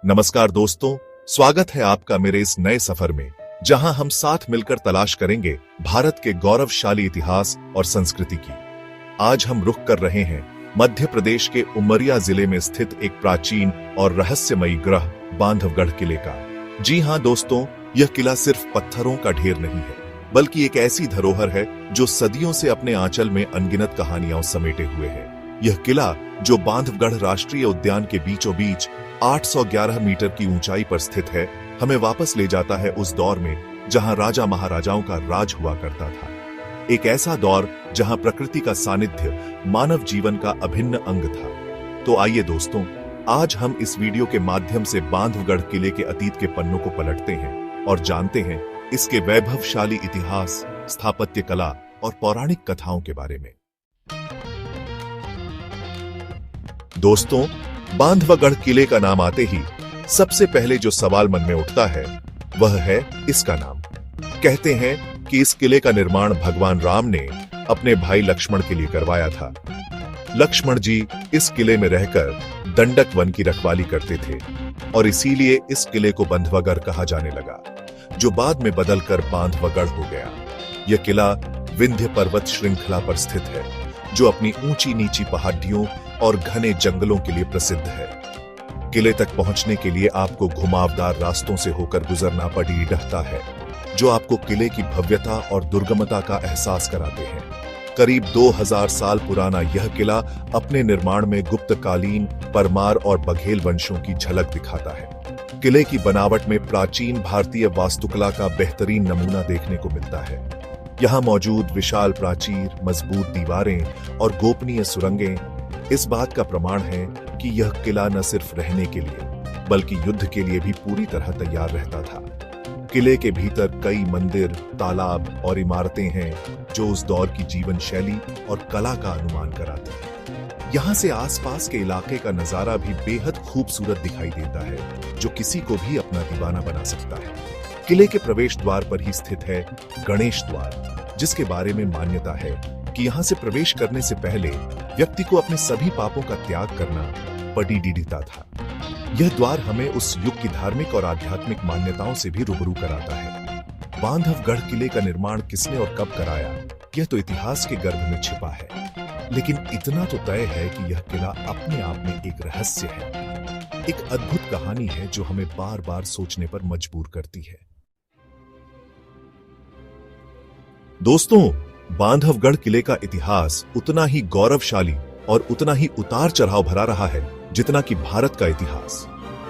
नमस्कार दोस्तों, स्वागत है आपका मेरे इस नए सफर में, जहां हम साथ मिलकर तलाश करेंगे भारत के गौरवशाली इतिहास और संस्कृति की। आज हम रुख कर रहे हैं मध्य प्रदेश के उमरिया जिले में स्थित एक प्राचीन और रहस्यमयी ग्रह बांधवगढ़ किले का। जी हां दोस्तों, यह किला सिर्फ पत्थरों का ढेर नहीं है, बल्कि एक ऐसी धरोहर है जो सदियों से अपने आंचल में अनगिनत कहानियां समेटे हुए है। यह किला, जो बांधवगढ़ राष्ट्रीय उद्यान के बीचों बीच 811 मीटर की ऊंचाई पर स्थित है, हमें वापस ले जाता है उस दौर में जहां राजा महाराजाओं का राज हुआ करता था। एक ऐसा दौर जहां प्रकृति का सानिध्य मानव जीवन का अभिन्न अंग था। तो आइए दोस्तों, आज हम इस वीडियो के माध्यम से बांधवगढ़ किले के अतीत के पन्नों को पलटते हैं और जानते हैं इसके वैभवशाली इतिहास, स्थापत्य कला और पौराणिक कथाओं के बारे में। दोस्तों, बांधवगढ़ किले का नाम आते ही सबसे पहले जो सवाल मन में उठता है वह है इसका नाम। कहते हैं कि इस किले का निर्माण भगवान राम ने अपने भाई लक्ष्मण के लिए करवाया था। लक्ष्मण जी इस किले में रहकर दंडक वन की रखवाली करते थे और इसीलिए इस किले को बंधवगढ़ कहा जाने लगा, जो बाद में बदलकर बांधवगढ़ हो गया। यह किला विंध्य पर्वत श्रृंखला पर स्थित है, जो अपनी ऊंची नीची पहाड़ियों और घने जंगलों के लिए प्रसिद्ध है। किले तक पहुंचने के लिए आपको घुमावदार रास्तों से होकर गुजरना पड़ी रहता है, जो आपको किले की भव्यता और दुर्गमता का एहसास कराते हैं। करीब 2000 साल पुराना यह किला अपने निर्माण में गुप्तकालीन, परमार और बघेल वंशों की झलक दिखाता है। किले की बनावट में प्राचीन भारतीय वास्तुकला का बेहतरीन नमूना देखने को मिलता है। यहाँ मौजूद विशाल प्राचीर, मजबूत दीवारें और गोपनीय सुरंगें इस बात का प्रमाण है कि यह किला न सिर्फ रहने के लिए, बल्कि युद्ध के लिए भी पूरी तरह तैयार रहता था। किले के भीतर कई मंदिर, तालाब और इमारतें हैं, जो उस दौर की जीवन शैली और कला का अनुमान कराती हैं। यहाँ से आसपास के इलाके का नजारा भी बेहद खूबसूरत दिखाई देता है, जो किसी को भी अपना दीवाना बना सकता है। किले के प्रवेश द्वार पर ही स्थित है गणेश द्वार, जिसके बारे में मान्यता है कि यहाँ से प्रवेश करने से पहले व्यक्ति को अपने सभी पापों का त्याग करना पड़ता था। यह द्वार हमें उस युग की धार्मिक और आध्यात्मिक मान्यताओं से भी रूबरू कराता है। बांधवगढ़ किले का निर्माण किसने और कब कराया, यह तो इतिहास के गर्भ में छिपा है, लेकिन इतना तो तय है कि यह किला अपने आप में एक रहस्य है, एक अद्भुत कहानी है जो हमें बार बार सोचने पर मजबूर करती है। दोस्तों, बांधवगढ़ किले का इतिहास उतना ही गौरवशाली और उतना ही उतार चढ़ाव भरा रहा है जितना कि भारत का इतिहास।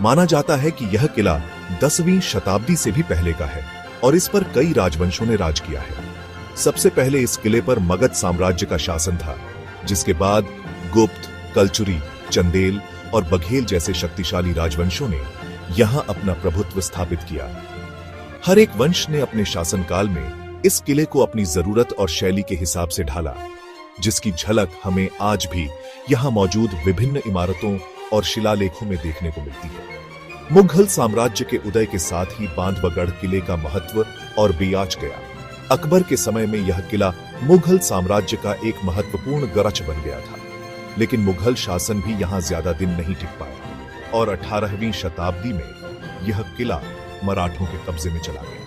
माना जाता है कि यह किला 10वीं शताब्दी से भी पहले का है और इस पर कई राजवंशों ने राज किया है। सबसे पहले इस किले पर मगध साम्राज्य का शासन था, जिसके बाद गुप्त, कलचुरी, चंदेल और बघेल जैसे शक्तिशाली राजवंशों ने यहां अपना प्रभुत्व स्थापित किया। हर एक वंश ने अपने शासनकाल में इस किले को अपनी जरूरत और शैली के हिसाब से ढाला, जिसकी झलक हमें आज भी यहाँ मौजूद विभिन्न इमारतों और शिलालेखों में देखने को मिलती है। मुगल साम्राज्य के उदय के साथ ही बांधवगढ़ किले का महत्व और बेआच गया। अकबर के समय में यह किला मुगल साम्राज्य का एक महत्वपूर्ण गरच बन गया था, लेकिन मुगल शासन भी यहाँ ज्यादा दिन नहीं टिक पाया और 18वीं शताब्दी में यह किला मराठों के कब्जे में चला गया।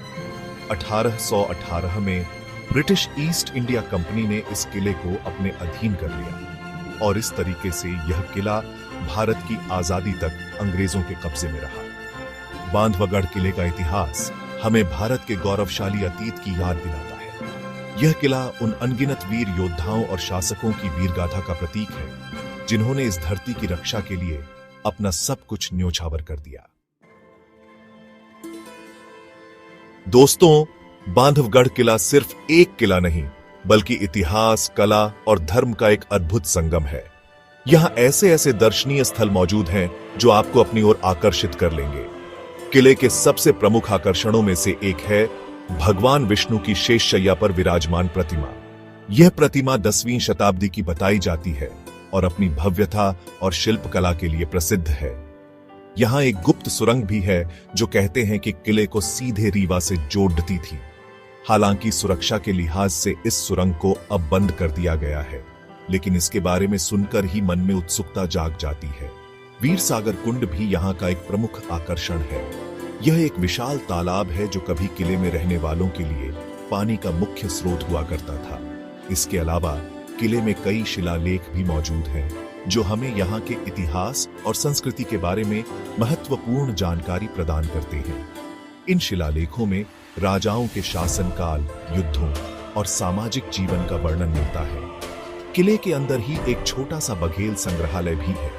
1818 में ब्रिटिश ईस्ट इंडिया कंपनी ने इस किले को अपने अधीन कर लिया और इस तरीके से यह किला भारत की आजादी तक अंग्रेजों के कब्जे में रहा। बांधवगढ़ किले का इतिहास हमें भारत के गौरवशाली अतीत की याद दिलाता है। यह किला उन अनगिनत वीर योद्धाओं और शासकों की वीरगाथा का प्रतीक है, जिन्होंने इस धरती की रक्षा के लिए अपना सब कुछ न्योछावर कर दिया। दोस्तों, बांधवगढ़ किला सिर्फ एक किला नहीं, बल्कि इतिहास, कला और धर्म का एक अद्भुत संगम है। यहाँ ऐसे ऐसे दर्शनीय स्थल मौजूद हैं जो आपको अपनी ओर आकर्षित कर लेंगे। किले के सबसे प्रमुख आकर्षणों में से एक है भगवान विष्णु की शेषशैया पर विराजमान प्रतिमा। यह प्रतिमा 10वीं शताब्दी की बताई जाती है और अपनी भव्यता और शिल्पकला के लिए प्रसिद्ध है। यहाँ एक गुप्त सुरंग भी है जो कहते हैं कि किले को सीधे रीवा से जोड़ती थी। हालांकि सुरक्षा के लिहाज से इस सुरंग को अब बंद कर दिया गया है, लेकिन इसके बारे में सुनकर ही मन में उत्सुकता जाग जाती है। वीर सागर कुंड भी यहाँ का एक प्रमुख आकर्षण है। यह एक विशाल तालाब है जो कभी किले में रहने वालों के लिए पानी का मुख्य स्रोत हुआ करता था। इसके अलावा किले में कई शिलालेख भी मौजूद हैं जो हमें यहाँ के इतिहास और संस्कृति के बारे में महत्वपूर्ण जानकारी प्रदान करते हैं। इन शिलालेखों में राजाओं के शासनकाल, युद्धों और सामाजिक जीवन का वर्णन मिलता है। किले के अंदर ही एक छोटा सा बघेल संग्रहालय भी है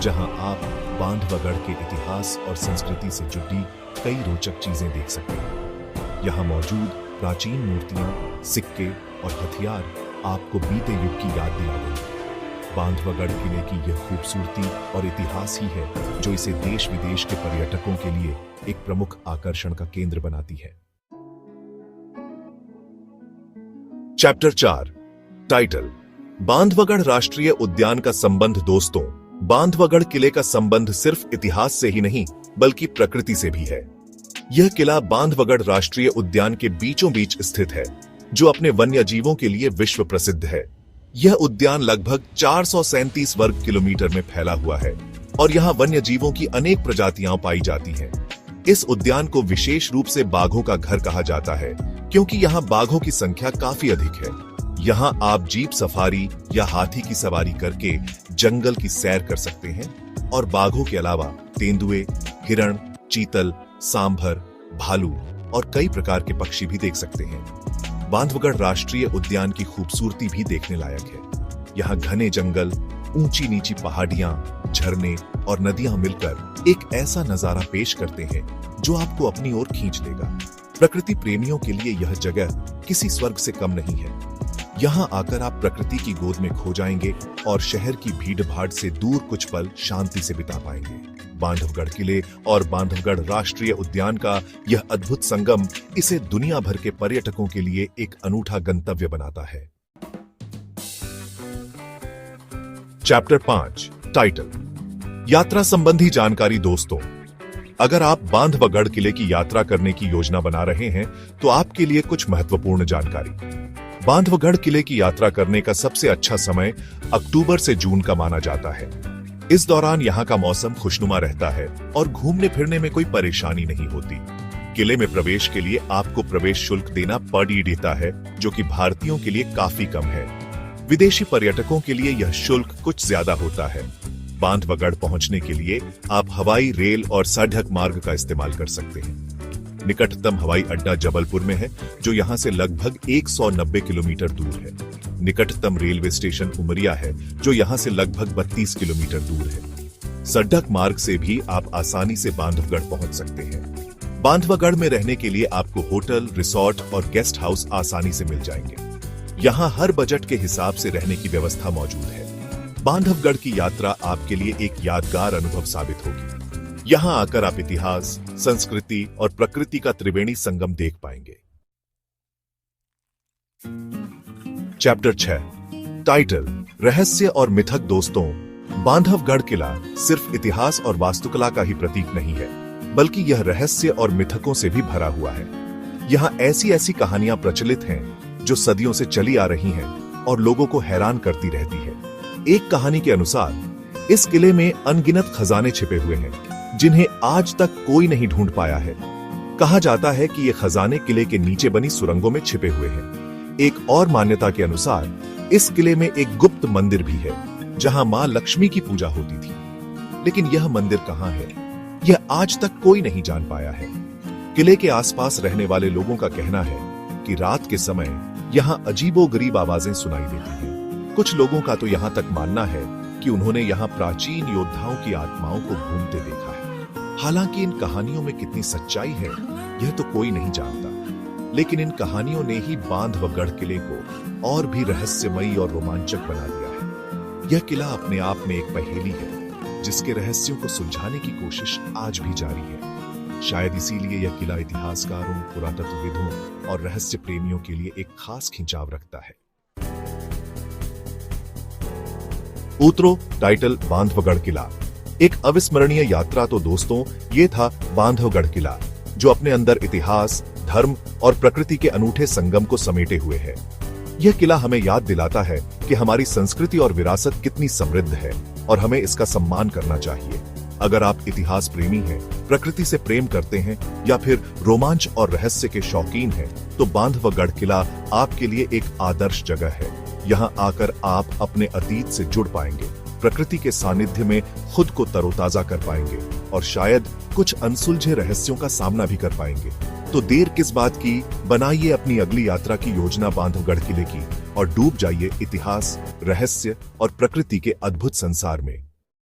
जहां आप बांधवगढ़ के इतिहास और संस्कृति से जुड़ी कई रोचक चीजें देख सकते हैं। यहाँ मौजूद प्राचीन मूर्तियां, सिक्के और हथियार आपको बीते युग की याद दिला देंगे। बांधवगढ़ किले की यह खूबसूरती और इतिहास ही है जो इसे देश विदेश के पर्यटकों के लिए एक प्रमुख आकर्षण का केंद्र बनाती है। चैप्टर 4 टाइटल बांधवगढ़ राष्ट्रीय उद्यान का संबंध। दोस्तों, बांधवगढ़ किले का संबंध सिर्फ इतिहास से ही नहीं बल्कि प्रकृति से भी है। यह किला बांधवगढ़ राष्ट्रीय उद्यान के बीचों बीच स्थित है जो अपने वन्य जीवों के लिए विश्व प्रसिद्ध है। यह उद्यान लगभग 437 वर्ग किलोमीटर में फैला हुआ है और यहाँ वन्य जीवों की अनेक प्रजातियां पाई जाती हैं। इस उद्यान को विशेष रूप से बाघों का घर कहा जाता है क्योंकि यहाँ बाघों की संख्या काफी अधिक है। यहाँ आप जीप सफारी या हाथी की सवारी करके जंगल की सैर कर सकते हैं और बाघों के अलावा तेंदुए, हिरण, चीतल, सांभर, भालू और कई प्रकार के पक्षी भी देख सकते हैं। बांधवगढ़ राष्ट्रीय उद्यान की खूबसूरती भी देखने लायक है। यहाँ घने जंगल, ऊंची नीची पहाड़ियां, झरने और नदियां मिलकर एक ऐसा नजारा पेश करते हैं जो आपको अपनी ओर खींच लेगा। प्रकृति प्रेमियों के लिए यह जगह किसी स्वर्ग से कम नहीं है। यहाँ आकर आप प्रकृति की गोद में खो जाएंगे और शहर की भीड़-भाड़ से दूर कुछ पल शांति से बिता पाएंगे। बांधवगढ़ किले और बांधवगढ़ राष्ट्रीय उद्यान का यह अद्भुत संगम इसे दुनिया भर के पर्यटकों के लिए एक अनूठा गंतव्य बनाता है। चैप्टर 5 टाइटल यात्रा संबंधी जानकारी। दोस्तों, अगर आप बांधवगढ़ किले की यात्रा करने की योजना बना रहे हैं तो आपके लिए कुछ महत्वपूर्ण जानकारी। बांधवगढ़ किले की यात्रा करने का सबसे अच्छा समय अक्टूबर से जून का माना जाता है। इस दौरान यहाँ का मौसम खुशनुमा रहता है और घूमने फिरने में कोई परेशानी नहीं होती। किले में प्रवेश के लिए आपको प्रवेश शुल्क देना पड़ता है जो कि भारतीयों के लिए काफी कम है। विदेशी पर्यटकों के लिए यह शुल्क कुछ ज्यादा होता है। बांधवगढ़ पहुंचने के लिए आप हवाई, रेल और सड़क मार्ग का इस्तेमाल कर सकते हैं। निकटतम हवाई अड्डा जबलपुर में है जो यहाँ से लगभग 190 किलोमीटर दूर है। निकटतम रेलवे स्टेशन उमरिया है जो यहाँ से लगभग 32 किलोमीटर दूर है। सड़क मार्ग से भी आप आसानी से बांधवगढ़ पहुंच सकते हैं। बांधवगढ़ में रहने के लिए आपको होटल, रिसोर्ट और गेस्ट हाउस आसानी से मिल जाएंगे। यहाँ हर बजट के हिसाब से रहने की व्यवस्था मौजूद है। बांधवगढ़ की यात्रा आपके लिए एक यादगार अनुभव साबित होगी। यहाँ आकर आप इतिहास, संस्कृति और प्रकृति का त्रिवेणी संगम देख पाएंगे। चैप्टर 6 टाइटल रहस्य और मिथक। दोस्तों, बांधवगढ़ किला सिर्फ इतिहास और वास्तुकला का ही प्रतीक नहीं है बल्कि यह रहस्य और मिथकों से भी भरा हुआ है। यहाँ ऐसी ऐसी कहानियां प्रचलित हैं जो सदियों से चली आ रही हैं और लोगों को हैरान करती रहती है। एक कहानी के अनुसार इस किले में अनगिनत खजाने छिपे हुए हैं जिन्हें आज तक कोई नहीं ढूंढ पाया है। कहा जाता है कि ये खजाने किले के नीचे बनी सुरंगों में छिपे हुए हैं। एक और मान्यता के अनुसार इस किले में एक गुप्त मंदिर भी है जहां मां लक्ष्मी की पूजा होती थी। लेकिन यह मंदिर कहां है, यह आज तक कोई नहीं जान पाया है। किले के आसपास रहने वाले लोगों का कहना है कि रात के समय यहाँ अजीबोगरीब आवाजें सुनाई देती हैं। कुछ लोगों का तो यहाँ तक मानना है कि उन्होंने यहाँ प्राचीन योद्धाओं की आत्माओं को घूमते देखा है। हालांकि इन कहानियों में कितनी सच्चाई है यह तो कोई नहीं जानता, लेकिन इन कहानियों ने ही बांधवगढ़ किले को और भी रहस्यमयी और रोमांचक बना दिया है। यह किला अपने आप में एक पहेली है जिसके रहस्यों को सुलझाने की कोशिश आज भी जारी है। शायद इसीलिए यह किला इतिहासकारों, पुरातत्वविदों और रहस्य प्रेमियों के लिए एक खास खिंचाव रखता है। उतरो टाइटल बांधवगढ़ किला एक अविस्मरणीय यात्रा। तो दोस्तों, ये था बांधवगढ़ किला जो अपने अंदर इतिहास, धर्म और प्रकृति के अनूठे संगम को समेटे हुए है। यह किला हमें याद दिलाता है कि हमारी संस्कृति और विरासत कितनी समृद्ध है और हमें इसका सम्मान करना चाहिए। अगर आप इतिहास प्रेमी हैं, प्रकृति से प्रेम करते हैं या फिर रोमांच और रहस्य के शौकीन हैं, तो बांधवगढ़ किला आपके लिए एक आदर्श जगह है। यहाँ आकर आप अपने अतीत से जुड़ पाएंगे, प्रकृति के सानिध्य में खुद को तरोताजा कर पाएंगे और शायद कुछ अनसुलझे रहस्यों का सामना भी कर पाएंगे। तो देर किस बात की, बनाइए अपनी अगली यात्रा की योजना बांधवगढ़ किले की और डूब जाइए इतिहास, रहस्य और प्रकृति के अद्भुत संसार में।